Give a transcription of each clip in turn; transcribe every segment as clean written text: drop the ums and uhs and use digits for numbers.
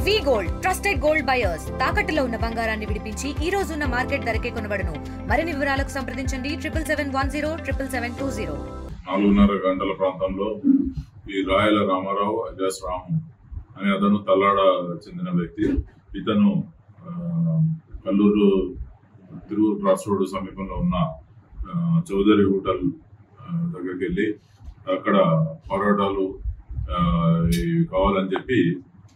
వి gold trusted gold buyers తాకట్టులో ఉన్న బంగారాన్ని విడిపించి ఈ రోజు ఉన్న మార్కెట్ ధరకే కొనబడును. మరిన్ని వివరాలకు సంప్రదించండి 7771077220. 4:30 గంటల ప్రాంతంలో ఈ రాయల రామారావు అలియాస్ రాము అనే అతను తల్లాడ చెందిన వ్యక్తి. ఇతను కల్లూరు తిరువురు క్రాస్ రోడ్ సమీపంలో ఉన్న చౌదరి హోటల్ దగ్గరికి వెళ్ళి అక్కడ పరోటాలు కావాలని చెప్పి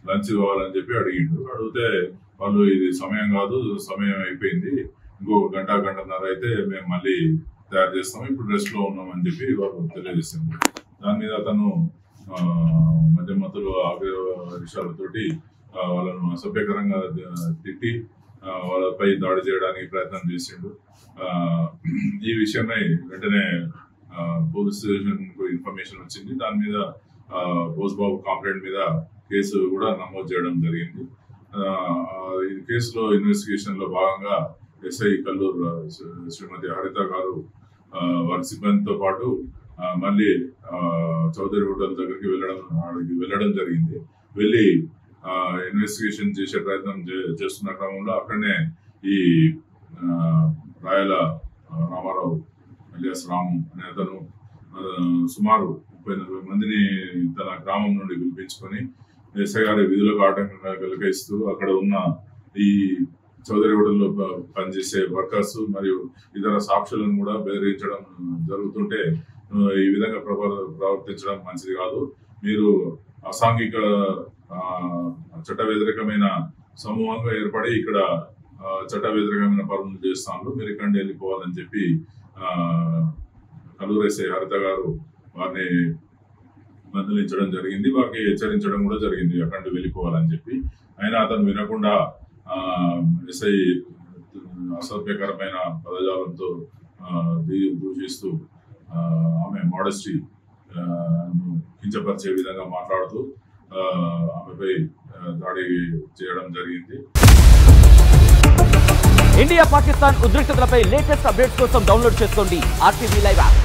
లంచ్ కావాలని చెప్పి అడిగితే వాళ్ళు ఇది సమయం కాదు, సమయం అయిపోయింది, ఇంకొక గంటన్నర అయితే మేము మళ్ళీ తయారు చేస్తాం, ఇప్పుడు రెస్ట్ లో ఉన్నామని చెప్పి వాళ్ళు తెలియజేస్తుంది. దాని మీద అతను మధ్యమతులు విషయాలతోటి వాళ్ళను అసభ్యకరంగా తిట్టి వాళ్ళపై దాడి చేయడానికి ప్రయత్నం చేసిండు. ఈ విషయమై వెంటనే పోలీస్ స్టేషన్ కు ఇన్ఫర్మేషన్ వచ్చింది. దాని మీద బోస్బాబు కంప్లైంట్ మీద కేసు కూడా నమోదు చేయడం జరిగింది. ఈ కేసులో ఇన్వెస్టిగేషన్ లో భాగంగా ఎస్ఐ కల్లూరు శ్రీమతి హరిత గారు వారి సిబ్బందితో పాటు మళ్ళీ చౌదరి హోటల్ దగ్గరికి వెళ్ళడం జరిగింది. వెళ్ళి ఇన్వెస్టిగేషన్ చేసే ప్రయత్నం చేస్తున్న క్రమంలో అక్కడనే ఈ రాయల రామారావు అలియాస్ రాము అనే అతను సుమారు 30-40 మందిని తన గ్రామం నుండి పిలిపించుకొని ఎస్ఐ గారి విధులకు ఆటంకంగా వెలకయిస్తూ అక్కడ ఉన్న ఈ చౌదరి హోటల్లో పనిచేసే వర్కర్స్ మరియు ఇతర సాక్షులను కూడా బెదిరించడం జరుగుతుంటే ఈ విధంగా ప్రవర్తించడం మంచిది కాదు, మీరు అసాంఘిక చట్ట వ్యతిరేకమైన సమూహంగా ఏర్పడి ఇక్కడ చట్ట వ్యతిరేకమైన పనులు చేస్తాను, మీరు ఇక్కడి వెళ్ళిపోవాలని చెప్పి కల్లూరు ఎస్ఐ హరిత గారు వారిని మందలించడం జరిగింది. వారికి హెచ్చరించడం కూడా జరిగింది అక్కడి వెళ్ళిపోవాలని చెప్పి. అయినా అతను వినకుండా ఎస్ఐ అసభ్యకరమైన పదజాలంతో దూషిస్తూ ఆమె మోడెస్టీ కించపరిచే విధంగా మాట్లాడుతూ ఆమెపై దాడి చేయడం జరిగింది. ఇండియా పాకిస్తాన్ ఉద్రిక్తతలపై లేటెస్ట్ అప్డేట్స్ కోసం డౌన్లోడ్ చేసుకోండి RTV లైవ్ యాప్.